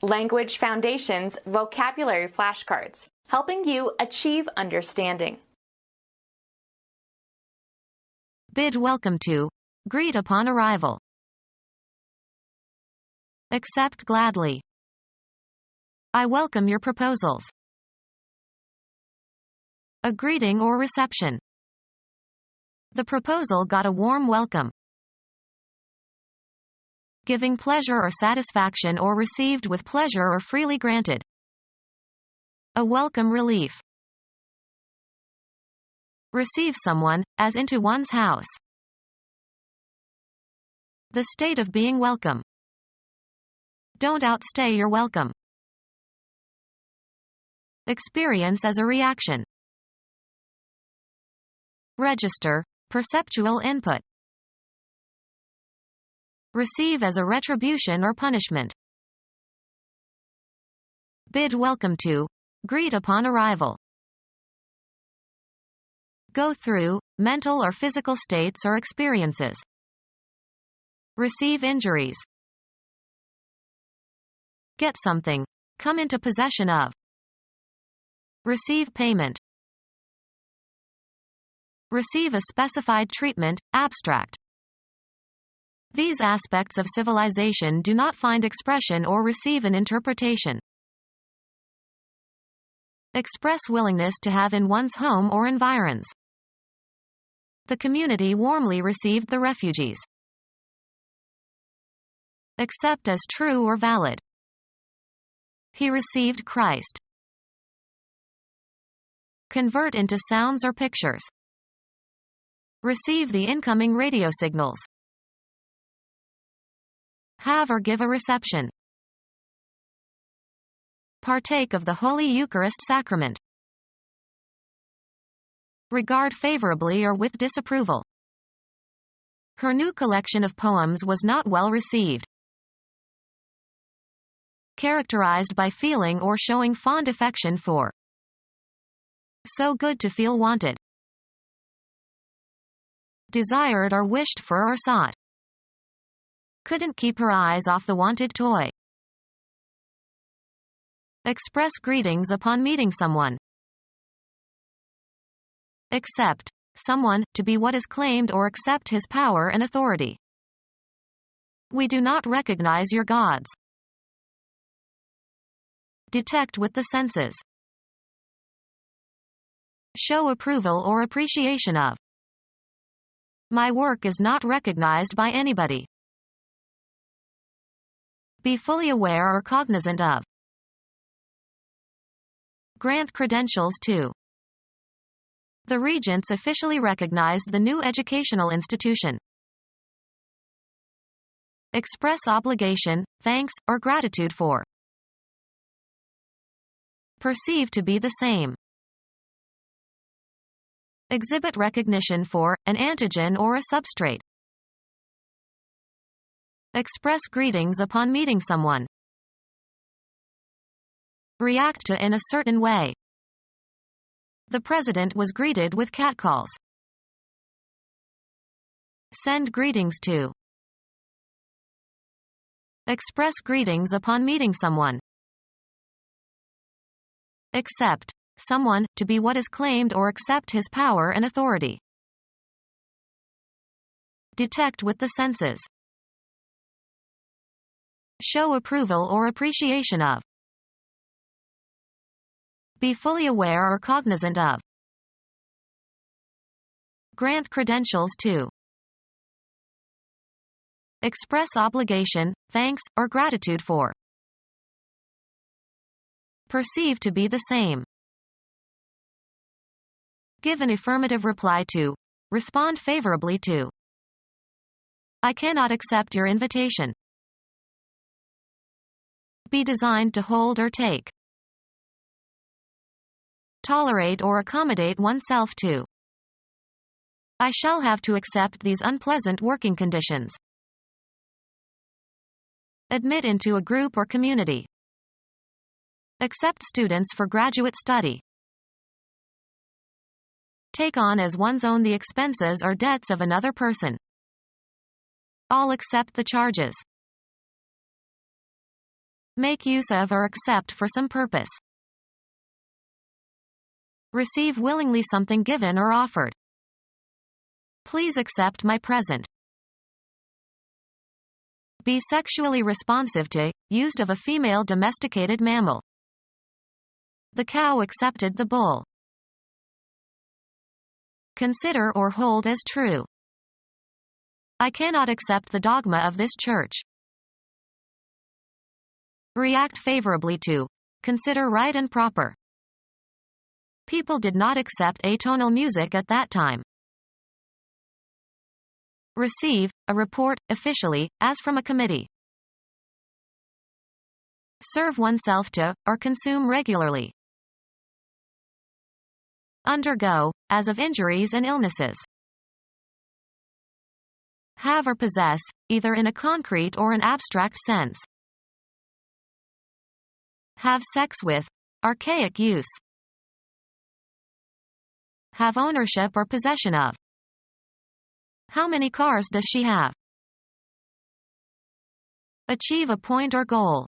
Language Foundations Vocabulary Flashcards, helping you achieve understanding. Bid welcome to. Greet upon arrival. Accept gladly. I welcome your proposals. A greeting or reception. The proposal got a warm welcome. Giving pleasure or satisfaction or received with pleasure or freely granted. A welcome relief. Receive someone, as into one's house. The state of being welcome. Don't outstay your welcome. Experience as a reaction. Register, perceptual input. Receive as a retribution or punishment. Bid welcome to. Greet upon arrival. Go through, mental or physical states or experiences. Receive injuries. Get something. Come into possession of. Receive payment. Receive a specified treatment, abstract. These aspects of civilization do not find expression or receive an interpretation. Express willingness to have in one's home or environs. The community warmly received the refugees. Accept as true or valid. He received Christ. Convert into sounds or pictures. Receive the incoming radio signals. Have or give a reception. Partake of the Holy Eucharist Sacrament. Regard favorably or with disapproval. Her new collection of poems was not well received. Characterized by feeling or showing fond affection for. So good to feel wanted. Desired or wished for or sought. Couldn't keep her eyes off the wanted toy. Express greetings upon meeting someone. Accept someone to be what is claimed or accept his power and authority. We do not recognize your gods. Detect with the senses. Show approval or appreciation of. My work is not recognized by anybody. Be fully aware or cognizant of. Grant credentials to. The regents officially recognized the new educational institution. Express obligation, thanks, or gratitude for. Perceive to be the same. Exhibit recognition for, an antigen or a substrate. Express greetings upon meeting someone. React to in a certain way. The president was greeted with catcalls. Send greetings to. Express greetings upon meeting someone. Accept someone to be what is claimed or accept his power and authority. Detect with the senses. Show approval or appreciation of. Be fully aware or cognizant of. Grant credentials to. Express obligation, thanks, or gratitude for. Perceive to be the same. Give an affirmative reply to. Respond favorably to. I cannot accept your invitation. Be designed to hold or take. Tolerate or accommodate oneself to. I shall have to accept these unpleasant working conditions. Admit into a group or community. Accept students for graduate study. Take on as one's own the expenses or debts of another person. All accept the charges. Make use of or accept for some purpose. Receive willingly something given or offered. Please accept my present. Be sexually responsive to, used of a female domesticated mammal. The cow accepted the bull. Consider or hold as true. I cannot accept the dogma of this church. React favorably to. Consider right and proper. People did not accept atonal music at that time. Receive, a report, officially, as from a committee. Serve oneself to, or consume regularly. Undergo, as of injuries and illnesses. Have or possess, either in a concrete or an abstract sense. Have sex with, archaic use. Have ownership or possession of. How many cars does she have? Achieve a point or goal.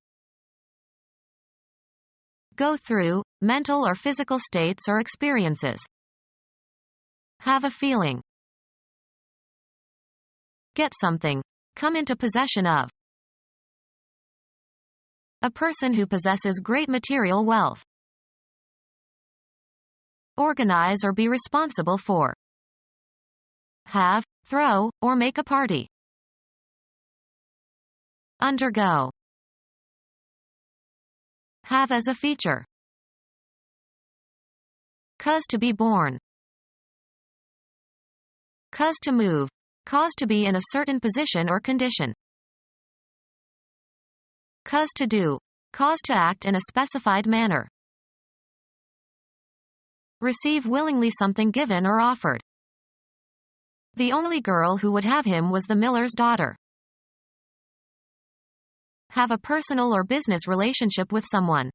Go through, mental or physical states or experiences. Have a feeling. Get something. Come into possession of. A person who possesses great material wealth. Organize or be responsible for. Have, throw, or make a party. Undergo. Have as a feature. Cause to be born. Cause to move. Cause to be in a certain position or condition. Cause to do. Cause to act in a specified manner. Receive willingly something given or offered. The only girl who would have him was the miller's daughter. Have a personal or business relationship with someone.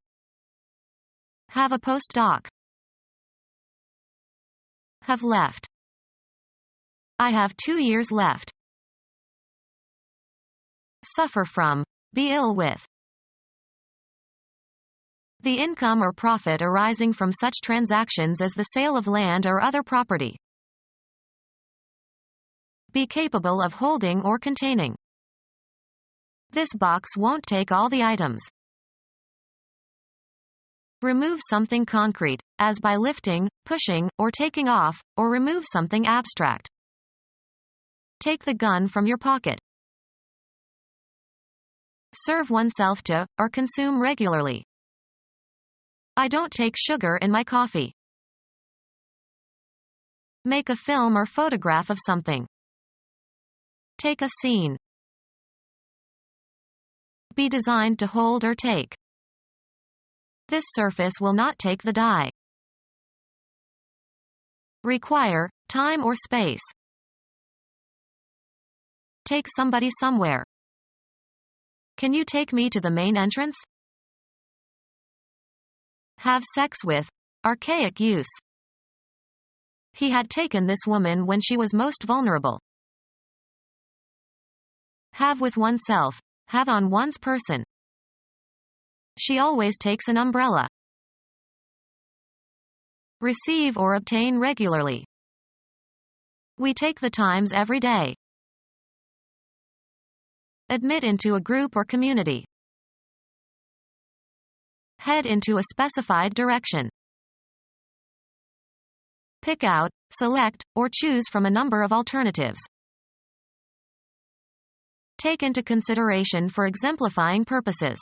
Have a postdoc. Have left. I have 2 years left. Suffer from. Be ill with. The income or profit arising from such transactions as the sale of land or other property. Be capable of holding or containing. This box won't take all the items. Remove something concrete, as by lifting, pushing, or taking off, or remove something abstract. Take the gun from your pocket. Serve oneself to, or consume regularly. I don't take sugar in my coffee. Make a film or photograph of something. Take a scene. Be designed to hold or take. This surface will not take the die. Require, time or space. Take somebody somewhere. Can you take me to the main entrance? Have sex with, archaic use. He had taken this woman when she was most vulnerable. Have with oneself, have on one's person. She always takes an umbrella. Receive or obtain regularly. We take the Times every day. Admit into a group or community. Head into a specified direction. Pick out, select, or choose from a number of alternatives. Take into consideration for exemplifying purposes.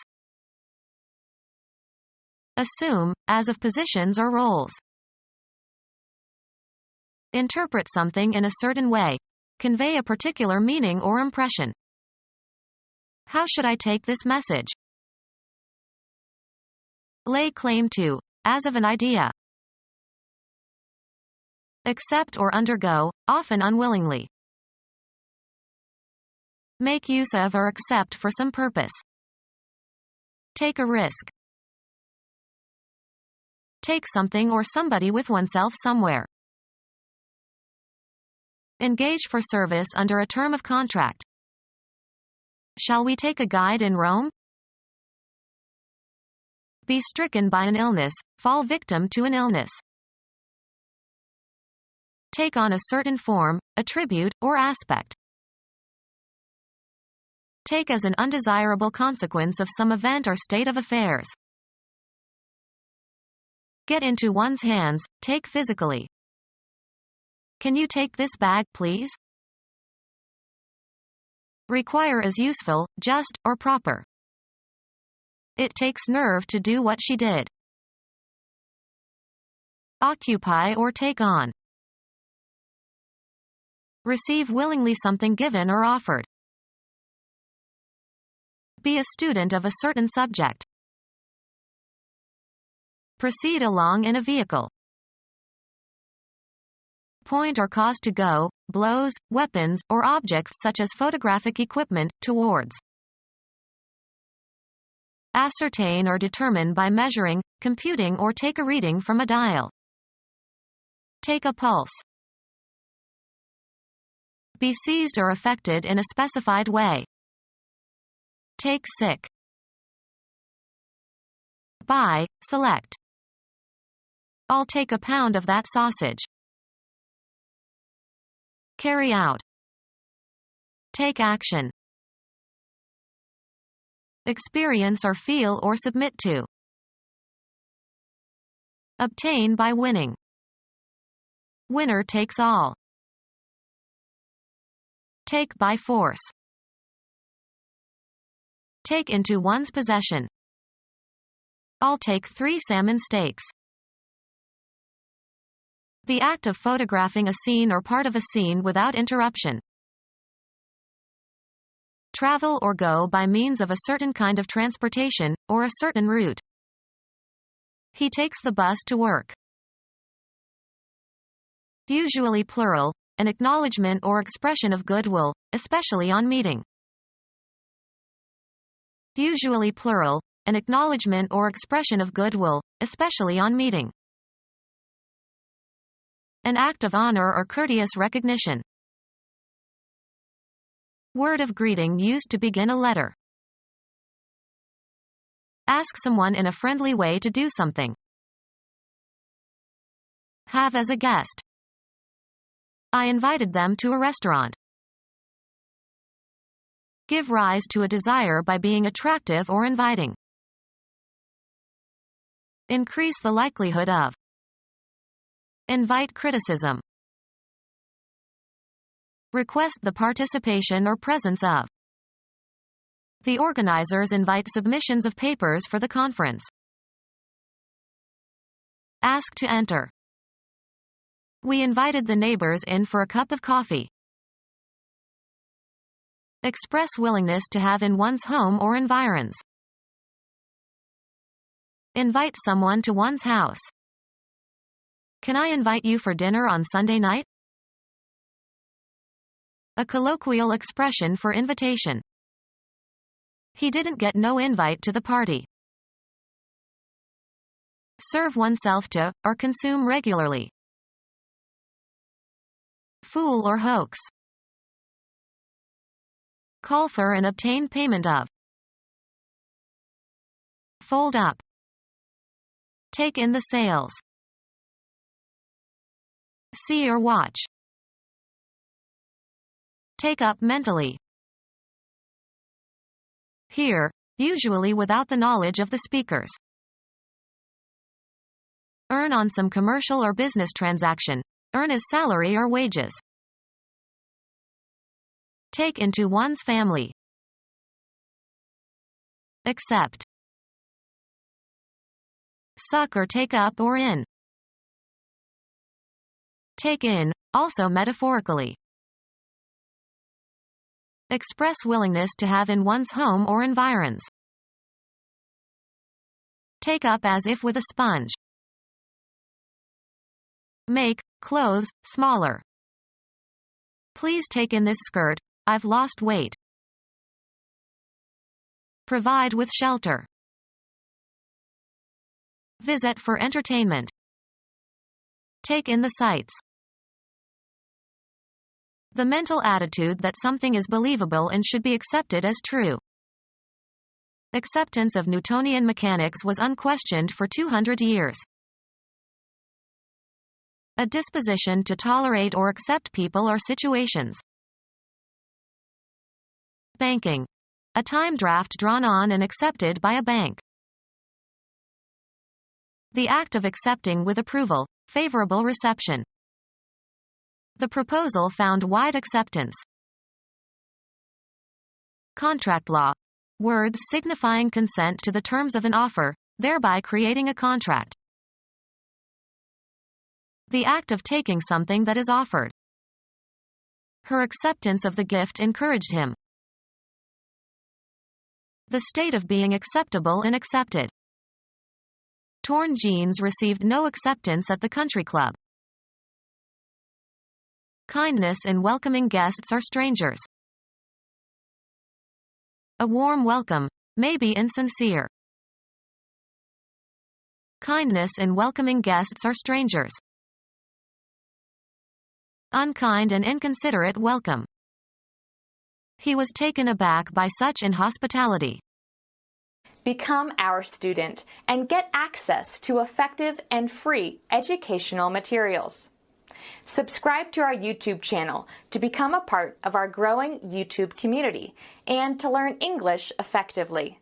Assume, as of positions or roles. Interpret something in a certain way. Convey a particular meaning or impression. How should I take this message? Lay claim to, as of an idea. Accept or undergo, often unwillingly. Make use of or accept for some purpose. Take a risk. Take something or somebody with oneself somewhere. Engage for service under a term of contract. Shall we take a guide in Rome? Be stricken by an illness, fall victim to an illness. Take on a certain form, attribute, or aspect. Take as an undesirable consequence of some event or state of affairs. Get into one's hands, take physically. Can you take this bag, please? Require as useful, just, or proper. It takes nerve to do what she did. Occupy or take on. Receive willingly something given or offered. Be a student of a certain subject. Proceed along in a vehicle. Point or cause to go, blows, weapons, or objects such as photographic equipment, towards. Ascertain or determine by measuring, computing or take a reading from a dial. Take a pulse. Be seized or affected in a specified way. Take sick. Buy, select. I'll take a pound of that sausage. Carry out. Take action. Experience or feel or submit to. Obtain by winning. Winner takes all. Take by force. Take into one's possession. I'll take 3 salmon steaks. The act of photographing a scene or part of a scene without interruption. Travel or go by means of a certain kind of transportation, or a certain route. He takes the bus to work. Usually plural, an acknowledgement or expression of goodwill, especially on meeting. Usually plural, an acknowledgement or expression of goodwill, especially on meeting. An act of honor or courteous recognition. Word of greeting used to begin a letter. Ask someone in a friendly way to do something. Have as a guest. I invited them to a restaurant. Give rise to a desire by being attractive or inviting. Increase the likelihood of. Invite criticism. Request the participation or presence of. The organizers invite submissions of papers for the conference. Ask to enter. We invited the neighbors in for a cup of coffee. Express willingness to have in one's home or environs. Invite someone to one's house. Can I invite you for dinner on Sunday night? A colloquial expression for invitation. He didn't get no invite to the party. Serve oneself to, or consume regularly. Fool or hoax. Call for and obtain payment of. Fold up. Take in the sales. See or watch. Take up mentally. Hear, usually without the knowledge of the speakers. Earn on some commercial or business transaction. Earn as salary or wages. Take into one's family. Accept. Suck or take up or in. Take in, also metaphorically. Express willingness to have in one's home or environs. Take up as if with a sponge. Make clothes smaller. Please take in this skirt, I've lost weight. Provide with shelter. Visit for entertainment. Take in the sights. The mental attitude that something is believable and should be accepted as true. Acceptance of Newtonian mechanics was unquestioned for 200 years. A disposition to tolerate or accept people or situations. Banking. A time draft drawn on and accepted by a bank. The act of accepting with approval, favorable reception. The proposal found wide acceptance. Contract law. Words signifying consent to the terms of an offer, thereby creating a contract. The act of taking something that is offered. Her acceptance of the gift encouraged him. The state of being acceptable and accepted. Torn jeans received no acceptance at the country club. Kindness in welcoming guests or strangers. A warm welcome, may be insincere. Kindness in welcoming guests or strangers. Unkind and inconsiderate welcome. He was taken aback by such inhospitality. Become our student and get access to effective and free educational materials. Subscribe to our YouTube channel to become a part of our growing YouTube community and to learn English effectively.